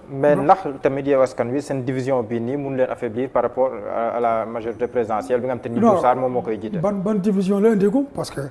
mais ndax tamit Yewwi Askan Wi seen division bii nii mun leen affaiblir par rapport à la majorité présidentielle bi nga xam te ni Diouf Sarr moom moo koy jiite. ban division la indi ko parce que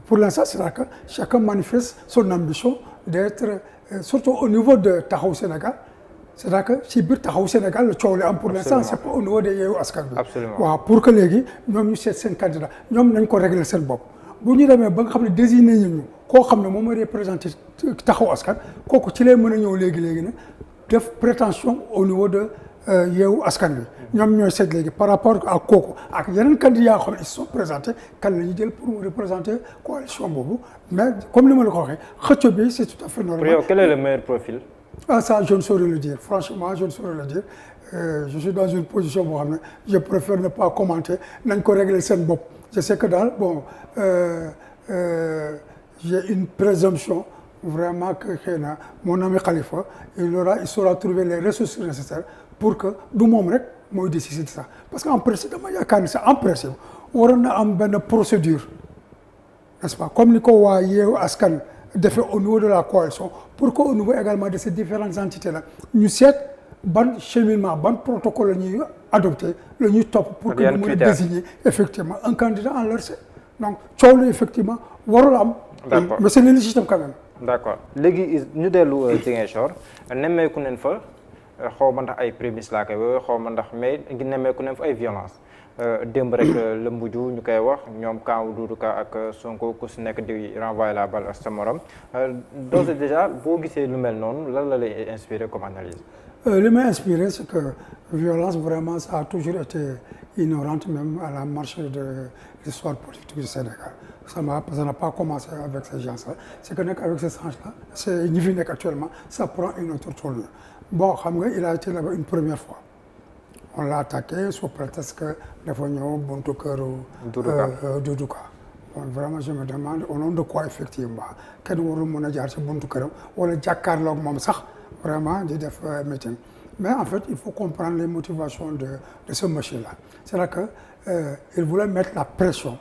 pour l'instant c'est-à-dire que chacun manifeste son ambition d'être surtout au niveau de Taxawu Sénégal c'est-à-dire que ci biir Taxawu Sénégal le coow li am pour l'instant c'est pas au niveau de Yewwi Askan Wi. absolument waaw pour que léegi ñoom ñu seet seen candidat ñoom nañ ko régler seen bopp bu ñu demee ba nga xam ne désigné ñu koo xam ne moom mooy représenté Taxawu Askan kooku ci lay mën a ñëw léegi ne def prétention au niveau de Yewwi Askan Wi ñoom ñooy seet léegi par rapport ak kooku ak yeneen candidats yoo xam ne ils sont présentés kan la ñuy jël pour mu représenter coalition boobu mais comme ni ma la ko waxee xëcco bi c'est tout à fait normal. pour yow quel est le meilleur profil. Ah ça je ne saurais le dire franchement je ne saurais le dire je suis dans une position boo xam ne je préfère ne pas commenter nañ ko régler seen bopp je sais que daal bon j'ai une présomption vraiment que xëy na mon ami Khalifa il saura trouver les ressources nécessaires pour que du moom rek mooy décider de ça parce que en principe dama yaakaar ni sax en principe waroon na am benn procédure n'est-ce pas comme ni ko waa Yewwi Askan defee au niveau de la coalition pour que au niveau également de ces différentes entités là ñu seet ban cheminement ban protocole la ñuy adopté la ñuy topp pour que ñu mën a désigner effectivement un candidat en leur sein donc coow la effectivement warul am. d'accord mais c'est légitime quand même. d'accord léegi ñu dellu Ziguinchor nemmeeku nañ fa xaw ma ndax ay prémices laa koy woowee xaw ma ndax mais nemmeeku nañ fa ay violence démb rek la mujj ñu koy wax ñoom Kaaw Doudou Ka ak Sonko ku si nekk di renvoyer la balle à sa morom donc déjà boo gisee lu mel noonu lan la lay inspiré comme analyse. Li may inspiré c'est que violence vraiment ça a toujours été ignorante même à la marche de l'histoire politique du Sénégal ça n'a pas commencé avec ces gens-là c'est que nekk avec ces gens-là c'est ñi fi nekk actuellement ça prend une autre tournure bon xam nga il a été là-bas une première fois on l'a attaqué sous prétexte que dafa ñëw buntu këru Doudou Ka bon vraiment je me demande au nom de quoi effectivement kenn warul mën a jaar ci buntu këram wala jàkkaarloog moom sax vraiment di def meeting mais en fait il faut comprendre les motivations de ce monsieur-là c'est-à-dire que il voulait mettre la pression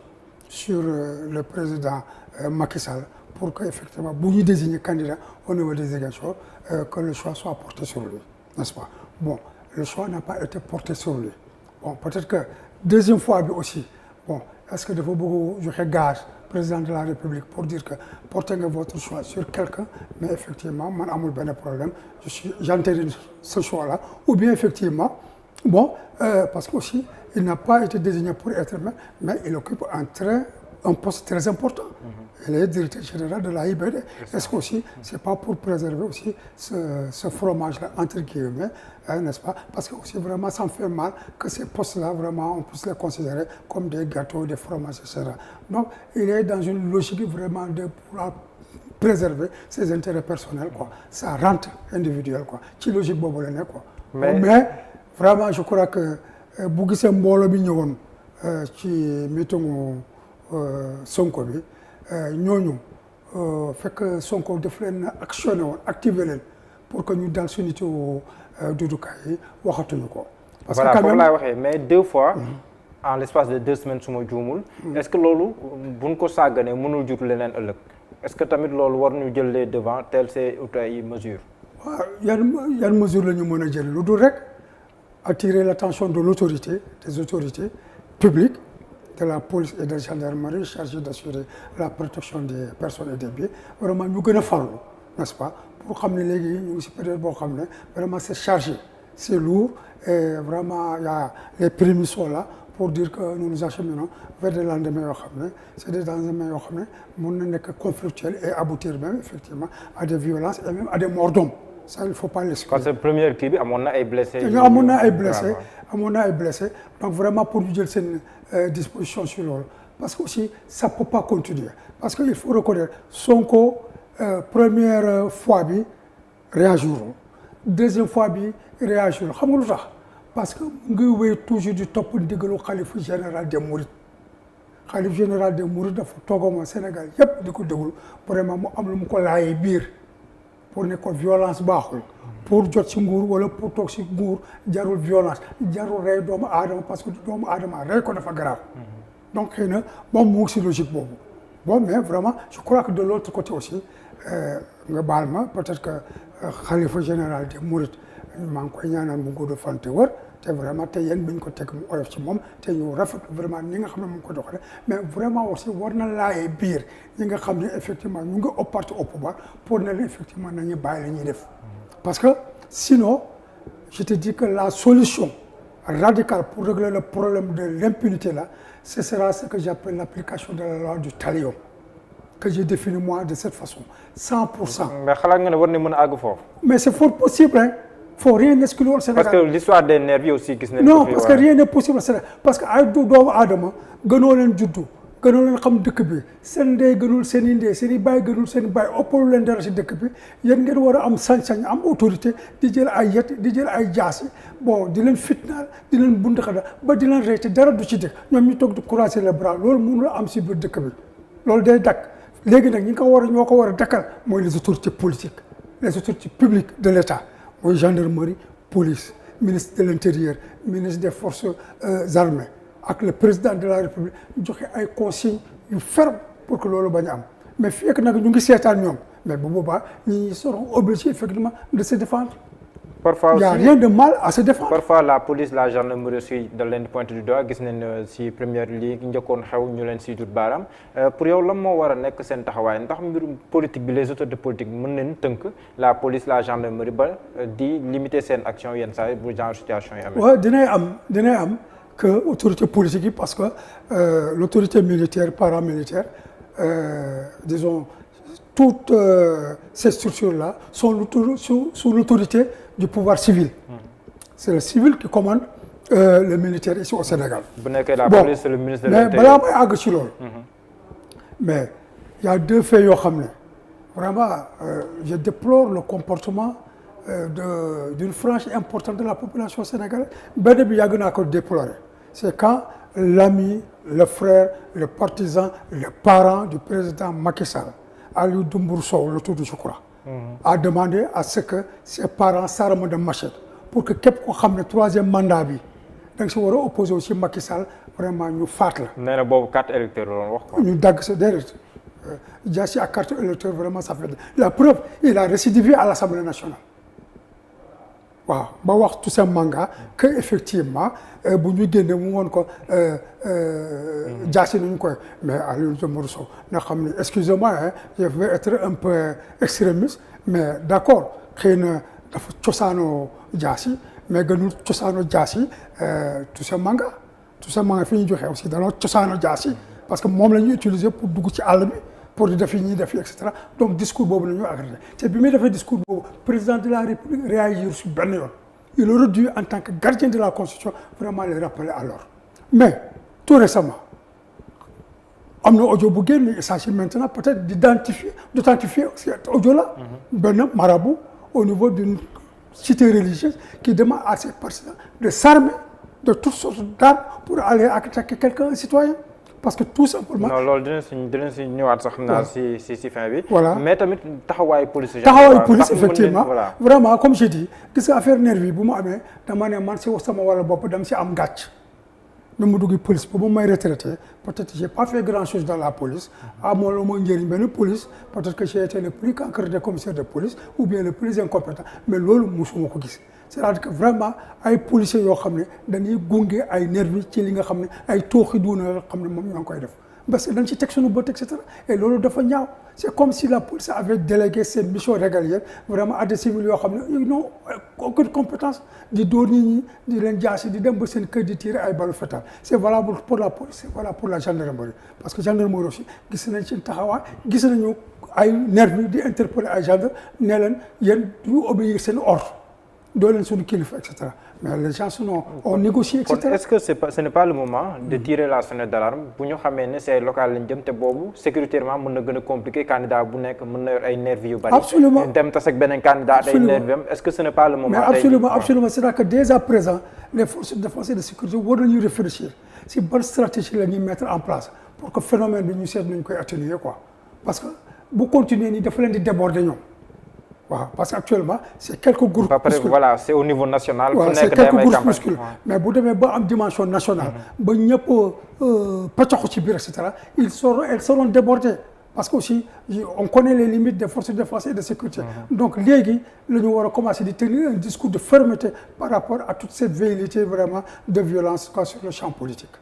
sur le président Macky Sall pour que effectivement bu ñu désigner candidat au niveau des Ziguinchor que le choix soit porté sur lui n'est-ce pas bon le choix n'a pas été porté sur lui bon peut-être que deuxième fois bi aussi bon est-ce que dafa bëgg joxe gage président de la République pour dire que portez nga votre choix sur quelqu'un mais effectivement man amul benn problème j'entérine ce choix-là ou bien effectivement bon parce que aussi il n'a pas été désigné pour être maire mais il occupe un poste très important. Il est directeur général de la IBD. Est-ce que aussi c'est pas pour préserver aussi ce fromage-là entre guillemets n'est-ce pas parce que aussi vraiment ça me fait mal que ces postes-là vraiment on puisse les considérer comme des gâteaux des fromages etc. Donc il est dans une logique vraiment de pouvoir préserver ses intérêts personnels quoi sa rente individuelle quoi ci logique boobu la nekk quoi. mais vraiment je crois que bu gisee mbooloo bi ñëwoon ci meetingu Sonko bi ñooñu fekk Sonko def leen actionné woon activé leen pour que ñu dal suñu nitu Doudou Ka yi waxatuñu ko. parce que foofu laay waxee mais deux fois. en l'espace de 2 semaines su ma juumul. est-ce que loolu buñ ko sàgganee mënul jur leneen ëllëg est-ce que tamit loolu war ñu jël les devants tel c'est ay mesures. waaw yan mesures la ñu mën a jël lu dul rek attirer l'attention de l'autorité des autorités publiques. De la police et de la gendarmerie chargée d'assurer la protection des personnes et des biens vraiment ñu gën a farlu n'est-ce pas pour xam ne léegi ñu ngi ci période boo xam ne vraiment c'est chargé c'est lourd et vraiment il y a les prémices sont là pour dire que nous nous acheminons vers des lendemains yoo xam ne c'est des lendemains yoo xam ne mën na nekk conflictuels et aboutir même effectivement à des violences et même à des morts d'hommes ça il faut pas l'excuser. parce que première kii bi amoon na ay blessés. amoon na ay blessés donc vraiment pour ñu jël seen disposition sur loolu parce que aussi ça peut pas continuer parce que il faut reconnaître Sonko première fois bi réagirul deuxième fois bi réagirul xam nga lu tax parce que ngi wéy toujours di topp ndigalu xalifa général des Mourides xalif général des Mourides dafa toogama Sénégal yépp di ko déglu vraiment mu am lu mu ko laayee biir pour ne ko violence baaxul pour jot ci nguur wala pour toog ci nguur jarul violence jarul rey doomu aadama parce que doomu aadama rey ko dafa grave donc xëy na moom mu ngi ci logique boobu bon mais vraiment je crois que de l'autre côté aussi nga baal ma peut-être que xalifa général des Mourides maa ngi koy ñaanal mu gudd fan te wër te vraiment te yéen biñ ko teg mu oyof ci moom te ñu rafetlu vraiment ni nga xam ne mu ngi ko doxalee mais vraiment aussi war na laayee biir ñi nga xam ne effectivement ñu ngi au parti au pouvoir pour ne leen effectivement nañu bàyyi la ñuy def parce que sinon je te dis que la solution radicale pour régler le problème de l'impunité là ce sera ce que j'appelle l'application de la loi du talion que j'ai défini moi de cette façon 100%. mais xalaat nga ne war na mën a àgg foofu. mais c'est fort possible hein. Faut rien exclure au Sénégal. parce que l'histoire des nervis aussi gis nañ. non parce que rien n'est possible au Sénégal parce que ay doomu aadama gënoo leen juddu gënoo leen xam dëkk bi seen ndey gënul seen i ndey seen i baay gënul seen i baay ëppalu leen dara si dëkk bi yéen ngeen war a am sañ-sañ am autorité di jël ay yet di jël ay jaasi bon di leen fitnaal di leen bundaxada ba di leen rey te dara du ci dëkk ñoom ñu toog di croiser les bras loolu mënul am si biir dëkk bi loolu day dakk léegi nag ñi ko war a ñoo ko war a dakkal mooy les autorités politiques les autorités publiques de l'État mooy gendarmerie police ministre de l'intérieur ministre des forces armées ak le président de la république joxe ay consignes yu fermes pour que loolu bañ a am mais fii ak nag ñu ngi seetaan ñoom mais bu boobaa ñi seront obligés effectivement de se défendre. parfois il y a rien de mal à se défendre. parfois la police la gendarmerie aussi da leen di pointe du doigt gis nañ si première ligue njëkkoon xew ñu leen si jut baaraam pour yow lan moo war a nekk seen taxawaay ndax mbirum politique bi les autorités politiques mën nañ tënk la police la gendarmerie ba di limiter seen action yenn saa yi bu genre situation yi amee. waaw dinay am que autorité politique yi parce que l'autorité militaire paramilitaire disons toutes ces structures-là sont sous l'autorité du pouvoir civil. C'est le civil qui commande le militaire ici au Sénégal. bu nekkee la police c'est le ministre de l'Intérieur. mais balaa may àgg ci loolu. mais il y a deux faits yoo xam ne vraiment je déplore le comportement d'une frange importante de la population sénégalaise benn bi yàgg naa ko déplorer c'est quand l'ami le frère le partisan le parent du président Macky Sall Aliou Dembourou Sow le tudd je crois a demandé à ce que ses parents s'arment de machette pour que képp ko xam ne troisième mandat bi da nga si war a opposé aussi Macky Sall vraiment ñu faat la. nee na boobu carte électeur la wax quoi. ñu dagg sa déedéet jaasi ak carte électeur vraiment ça fait la preuve il a récidivé à l'Assemblée nationale. waaw ba wax Toussaint Manga que effectivement bu ñu génne mu woon ko jaasi nañu koy mais Aliou Dembourou Sow nga xam ne excusez-moi hein je vais être un peu extrémiste mais d'accord xëy na dafa cosaanoo jaasi mais gënul cosaanoo jaasi Toussaint Manga fi ñu joxe aussi danoo cosaanoo jaasi parce que moom la ñu utiliser pour dugg ci àll bi pour di def yi ñuy def yi et cetera donc discours boobu la ñu agréé te bi muy defee discours boobu président de la République réagir sur benn yoon il aurait dû en tant que gardien de la Constitution vraiment les rappeler à l'ordre mais tout récemment am na audio bu génn il s'agit maintenant peut-être d'authentifier cet audio-là benn marabout au niveau d'une cité religieuse qui demande à ses partisans de s'armer de toutes sortes d'armes pour aller attaquer quelqu'un, un citoyen. Parce que tout simplement. non loolu dinañ si ñëwaat sax xam naa si fin bi. voilà mais tamit taxawaayu police. taxawaayu police effectivement vraiment comme je dis gis nga affaire nervi bu mu amee dama ne man si sama wàllu bopp dama si am gàcc. bi mu dugg police ba mu may retraité peut-être j'ai pas fait grand chose dans la police amoo la mooy njëriñ benn police peut-être que j'ai été le plus cancre des commissaires de police ou bien le plus incompétent mais loolu musuma ko gis c'est-à-dire que vraiment ay policiers yoo xam ne dañuy gunge ay nervi ci li nga xam ne ay tooxi duuna yoo xam ne moom ñoo ngi koy def parce que dañ ci teg suñu bët et cetera et loolu dafa ñaaw c'est comme si la police avait délégué ses missions régaliennes vraiment à des civils yoo xam ne ils n'ont aucune compétence di dóor nit ñi di leen jaasi di dem ba seen kër di tirer ay balles fatales c'est valable pour la police c'est valable pour la gendarmerie parce que gendarmerie aussi gis nañ seen taxawaay gis nañu ay nervi di interpeller ay gendarme ne leen yéen du obéir seen ordre doo leen suñu kilifa et cetera mais les gens ont négocié et cetera. est-ce que ce n'est pas le moment de tirer la sonnette d'alarme bu ñu xamee ne c'est local lañ jëm te boobu sécuritairement mën na gën a compliqué candidat bu nekk mën na yor ay nervis yu bari. absolument dem tas ak beneen candidat ay nervis am est-ce que ce n'est pas le moment. mais absolument c'est-à-dire que dès à présent les forces de défense et de sécurité war nañu réfléchir si bonne stratégie la ñuy mettre en place pour que phénomène bi ñu seet nañu koy atténuer quoi parce que bu continuer nii dafa leen di déborder ñoom. waaw parce que actuellement c'est quelques groupes. après voilà c'est au niveau national. voilà c'est quelques groupes muscles mais bu demee ba am dimension nationale. ba ñëpp pàccaxu ci biir et cetera elles seront débordées parce que aussi on connaît les limites des forces de défense et de sécurité. Donc léegi la ñu war a commencer di tenir un discours de fermeté par rapport à toute cette velléité vraiment de violence quoi sur le champ politique.